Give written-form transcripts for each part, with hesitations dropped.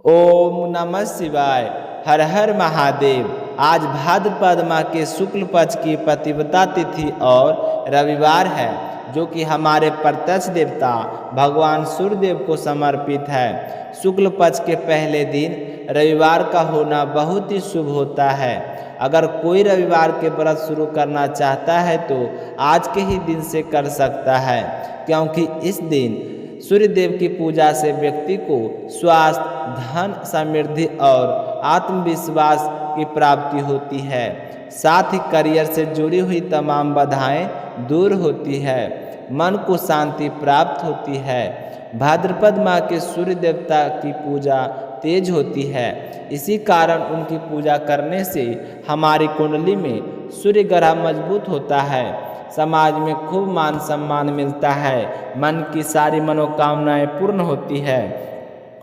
ओम नमः शिवाय। हर हर महादेव। आज भाद्रपद माह के शुक्ल पक्ष की प्रतिपदा तिथि और रविवार है, जो कि हमारे प्रत्यक्ष देवता भगवान सूर्यदेव को समर्पित है। शुक्ल पक्ष के पहले दिन रविवार का होना बहुत ही शुभ होता है। अगर कोई रविवार के व्रत शुरू करना चाहता है तो आज के ही दिन से कर सकता है, क्योंकि इस दिन सूर्यदेव की पूजा से व्यक्ति को स्वास्थ्य, धन, समृद्धि और आत्मविश्वास की प्राप्ति होती है। साथ ही करियर से जुड़ी हुई तमाम बाधाएं दूर होती है, मन को शांति प्राप्त होती है। भाद्रपद माह के सूर्य देवता की पूजा तेज होती है, इसी कारण उनकी पूजा करने से हमारी कुंडली में सूर्य ग्रह मजबूत होता है, समाज में खूब मान सम्मान मिलता है, मन की सारी मनोकामनाएं पूर्ण होती है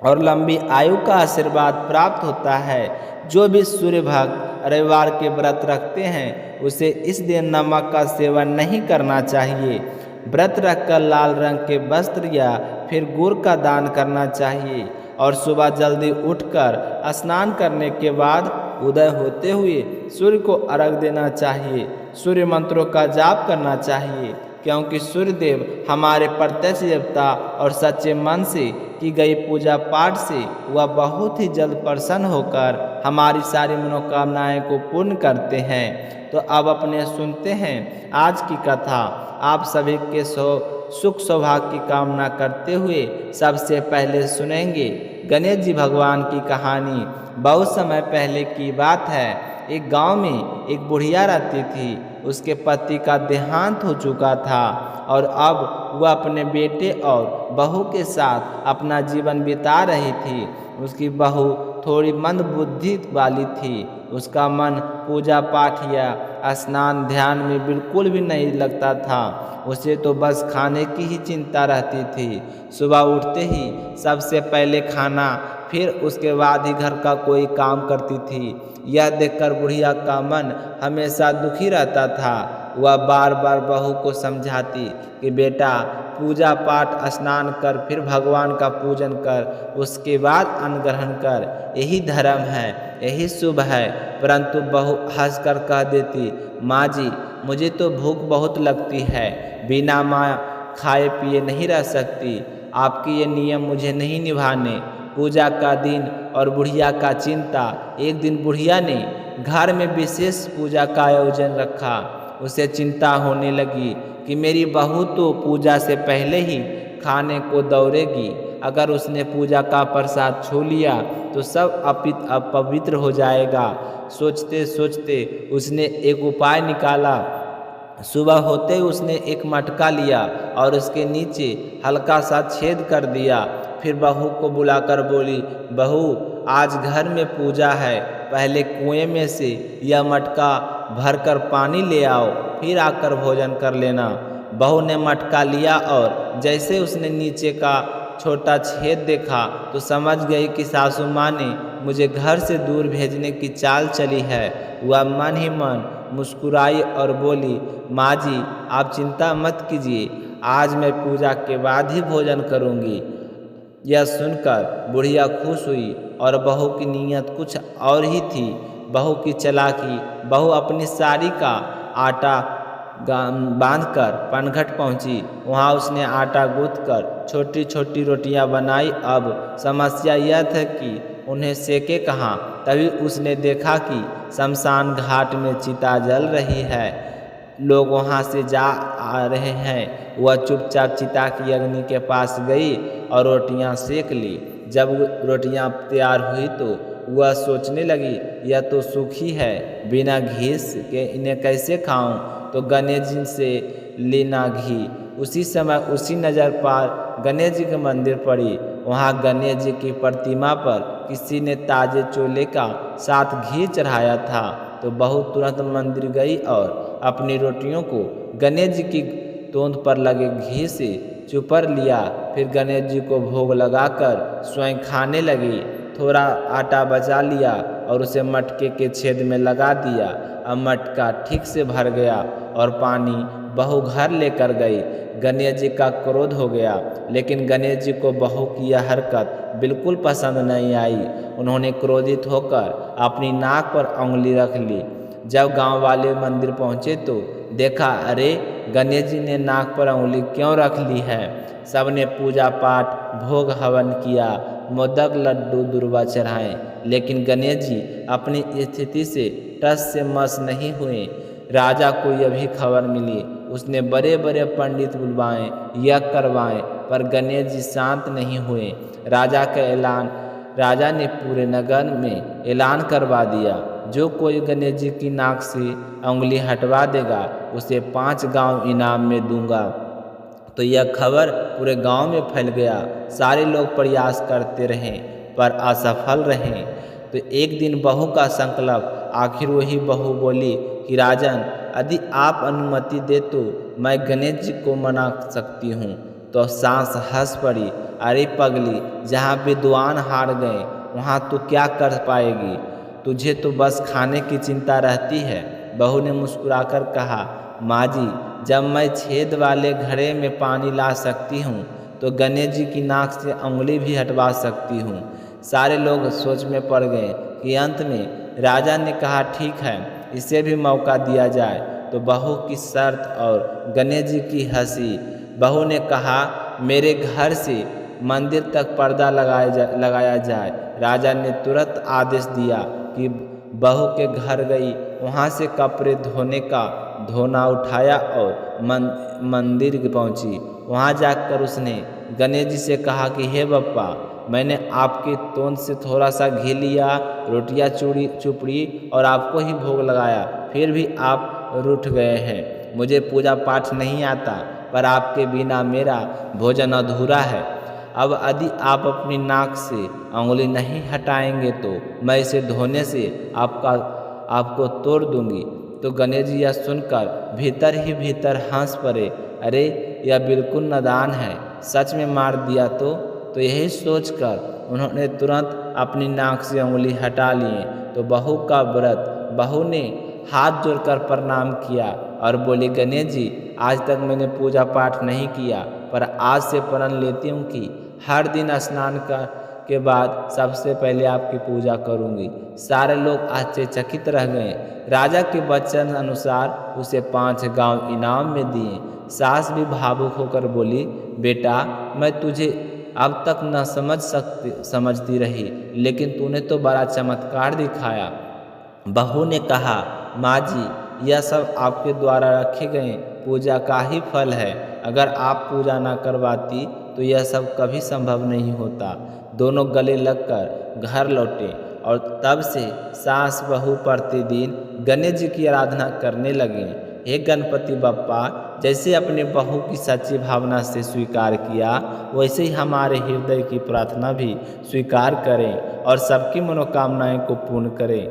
और लंबी आयु का आशीर्वाद प्राप्त होता है। जो भी सूर्य भक्त रविवार के व्रत रखते हैं उसे इस दिन नमक का सेवन नहीं करना चाहिए। व्रत रखकर लाल रंग के वस्त्र या फिर गुड़ का दान करना चाहिए और सुबह जल्दी उठकर स्नान करने के बाद उदय होते हुए सूर्य को अर्घ देना चाहिए। सूर्य मंत्रों का जाप करना चाहिए, क्योंकि सूर्यदेव हमारे प्रत्यक्ष देवता और सच्चे मन से की गई पूजा पाठ से वह बहुत ही जल्द प्रसन्न होकर हमारी सारी मनोकामनाएं को पूर्ण करते हैं। तो अब अपने सुनते हैं आज की कथा। आप सभी के सुख सौभाग्य की कामना करते हुए सबसे पहले सुनेंगे गणेश जी भगवान की कहानी। बहुत समय पहले की बात है, एक गांव में एक बुढ़िया रहती थी। उसके पति का देहांत हो चुका था और अब वह अपने बेटे और बहू के साथ अपना जीवन बिता रही थी। उसकी बहू थोड़ी मंद बुद्धि वाली थी। उसका मन पूजा पाठ या स्नान ध्यान में बिल्कुल भी नहीं लगता था। उसे तो बस खाने की ही चिंता रहती थी। सुबह उठते ही सबसे पहले खाना, फिर उसके बाद ही घर का कोई काम करती थी। यह देखकर बुढ़िया का मन हमेशा दुखी रहता था। वह बार बार बहू को समझाती कि बेटा, पूजा पाठ स्नान कर, फिर भगवान का पूजन कर, उसके बाद अन्न ग्रहण कर, यही धर्म है, यही शुभ है। परंतु बहू हंसकर कह देती, माँ जी, मुझे तो भूख बहुत लगती है, बिना माँ खाए पिए नहीं रह सकती। आपके ये नियम मुझे नहीं निभाने। पूजा का दिन और बुढ़िया का चिंता। एक दिन बुढ़िया ने घर में विशेष पूजा का आयोजन रखा। उसे चिंता होने लगी कि मेरी बहू तो पूजा से पहले ही खाने को दौड़ेगी। अगर उसने पूजा का प्रसाद छू लिया तो सब अपवित्र हो जाएगा। सोचते सोचते उसने एक उपाय निकाला। सुबह होते ही उसने एक मटका लिया और उसके नीचे हल्का सा छेद कर दिया। फिर बहू को बुलाकर बोली, बहू, आज घर में पूजा है, पहले कुएं में से यह मटका भरकर पानी ले आओ, फिर आकर भोजन कर लेना। बहू ने मटका लिया और जैसे उसने नीचे का छोटा छेद देखा तो समझ गई कि सासू माँ ने मुझे घर से दूर भेजने की चाल चली है। वह मन ही मन मुस्कुराई और बोली, माँ जी, आप चिंता मत कीजिए, आज मैं पूजा के बाद ही भोजन करूँगी। यह सुनकर बुढ़िया खुश हुई और बहू की नीयत कुछ और ही थी। बहू की चालाकी। बहू अपनी साड़ी का आटा बांधकर पनघट पहुंची। वहां उसने आटा गूंथकर छोटी छोटी रोटियां बनाई। अब समस्या यह थी कि उन्हें सेके कहाँ। तभी उसने देखा कि शमशान घाट में चिता जल रही है, लोग वहां से जा आ रहे हैं। वह चुपचाप चिता की अग्नि के पास गई और रोटियां सेक ली। जब रोटियां तैयार हुई तो वह सोचने लगी, यह तो सूखी है, बिना घी के इन्हें कैसे खाऊं। तो गणेश जी से लेना घी। उसी समय उसी नज़र पार गणेश जी के मंदिर पड़ी। वहां गणेश जी की प्रतिमा पर किसी ने ताजे चोले का साथ घी चढ़ाया था। तो बहू तुरंत मंदिर गई और अपनी रोटियों को गणेश जी की तोंद पर लगे घी से चुपर लिया। फिर गणेश जी को भोग लगाकर स्वयं खाने लगी। थोड़ा आटा बचा लिया और उसे मटके के छेद में लगा दिया। अब मटका ठीक से भर गया और पानी बहू घर लेकर गई। गणेश जी का क्रोध हो गया, लेकिन गणेश जी को बहू की यह हरकत बिल्कुल पसंद नहीं आई। उन्होंने क्रोधित होकर अपनी नाक पर उंगली रख ली। जब गांव वाले मंदिर पहुंचे तो देखा, अरे गणेश जी ने नाक पर उंगली क्यों रख ली है। सबने पूजा पाठ, भोग हवन किया, मोदक लड्डू दूर्वा चढ़ाए, लेकिन गणेश जी अपनी स्थिति से टस से मस नहीं हुए। राजा को यह भी खबर मिली। उसने बड़े बड़े पंडित बुलवाए, यज्ञ करवाए, पर गणेश जी शांत नहीं हुए। राजा ने पूरे नगर में ऐलान करवा दिया, जो कोई गणेश जी की नाक से उंगली हटवा देगा उसे 5 गांव इनाम में दूंगा। तो यह खबर पूरे गांव में फैल गया। सारे लोग प्रयास करते रहे पर असफल रहे। तो एक दिन बहू का संकल्प। आखिर वही बहू बोली कि राजन, यदि आप अनुमति दे तो मैं गणेश जी को मना सकती हूँ। तो सास हंस पड़ी, अरे पगली, जहाँ विद्वान हार गए वहाँ तू क्या कर पाएगी। तुझे तो बस खाने की चिंता रहती है। बहू ने मुस्कुराकर कहा, माँ जी, जब मैं छेद वाले घड़े में पानी ला सकती हूँ तो गणेश जी की नाक से उंगली भी हटवा सकती हूँ। सारे लोग सोच में पड़ गए कि अंत में राजा ने कहा, ठीक है, इसे भी मौका दिया जाए। तो बहू की शर्त और गणेश जी की हंसी। बहू ने कहा, मेरे घर से मंदिर तक पर्दा लगाया जाए। राजा ने तुरंत आदेश दिया कि बहू के घर गई, वहाँ से कपड़े धोना उठाया और मंदिर पहुँची। वहाँ जाकर उसने गणेश जी से कहा कि हे बप्पा, मैंने आपके तोंद से थोड़ा सा घी लिया, रोटियाँ चुपड़ी और आपको ही भोग लगाया, फिर भी आप रूठ गए हैं। मुझे पूजा पाठ नहीं आता, पर आपके बिना मेरा भोजन अधूरा है। अब यदि आप अपनी नाक से उंगली नहीं हटाएंगे तो मैं इसे धोने से आपको तोड़ दूंगी। तो गणेश जी यह सुनकर भीतर ही भीतर हंस पड़े, अरे यह बिल्कुल नादान है, सच में मार दिया तो यही सोचकर उन्होंने तुरंत अपनी नाक से उंगली हटा लिए। तो बहू का व्रत। बहू ने हाथ जोड़कर प्रणाम किया और बोली, गणेश जी, आज तक मैंने पूजा पाठ नहीं किया, पर आज से प्रण लेती हूँ कि हर दिन स्नान के बाद सबसे पहले आपकी पूजा करूँगी। सारे लोग आश्चर्यचकित रह गए। राजा के वचन अनुसार उसे 5 गांव इनाम में दिए। सास भी भावुक होकर बोली, बेटा, मैं तुझे अब तक न समझती रही, लेकिन तूने तो बड़ा चमत्कार दिखाया। बहू ने कहा, माँ जी, यह सब आपके द्वारा रखे गए पूजा का ही फल है। अगर आप पूजा न करवाती तो यह सब कभी संभव नहीं होता। दोनों गले लगकर घर लौटे और तब से सास बहू प्रतिदिन गणेश जी की आराधना करने लगे। हे गणपति बप्पा, जैसे अपने बहू की सच्ची भावना से स्वीकार किया, वैसे ही हमारे हृदय की प्रार्थना भी स्वीकार करें और सबकी मनोकामनाएं को पूर्ण करें।